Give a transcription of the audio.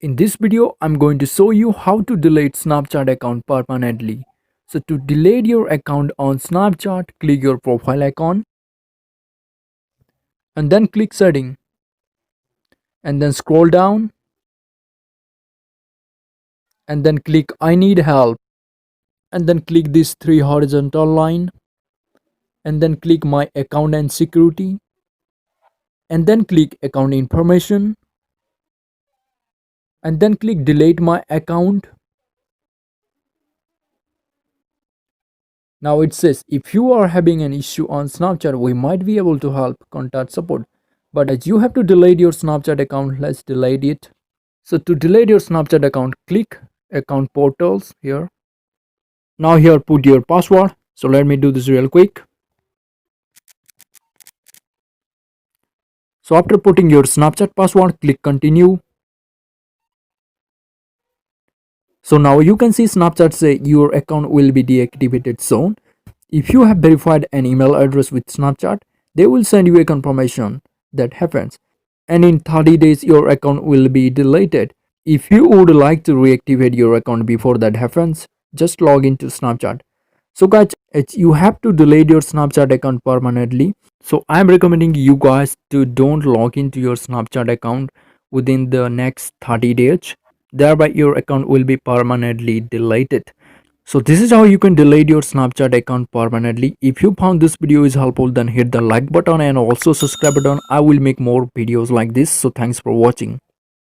In this video, I'm going to show you how to delete Snapchat account permanently. So to delete your account on Snapchat, click your profile icon and then click setting and then scroll down and then click I need help and then click this three horizontal line and then click my account and security and then click account information and then click delete my account. Now it says if you are having an issue on Snapchat, we might be able to help, contact support. But as you have to delete your Snapchat account, let's delete it. So to delete your Snapchat account, click account portals here. Now here put your password. So let me do this real quick. So after putting your Snapchat password, click continue. So now you can see Snapchat say your account will be deactivated soon. If you have verified an email address with Snapchat, they will send you a confirmation that happens. And in 30 days, your account will be deleted. If you would like to reactivate your account before that happens, just log into Snapchat. So guys, you have to delete your Snapchat account permanently. So I'm recommending you guys to don't log into your Snapchat account within the next 30 days. Thereby your account will be permanently deleted. So this is how you can delete your Snapchat account permanently. If you found this video is helpful, then hit the like button and also subscribe button. I will make more videos like this. So thanks for watching.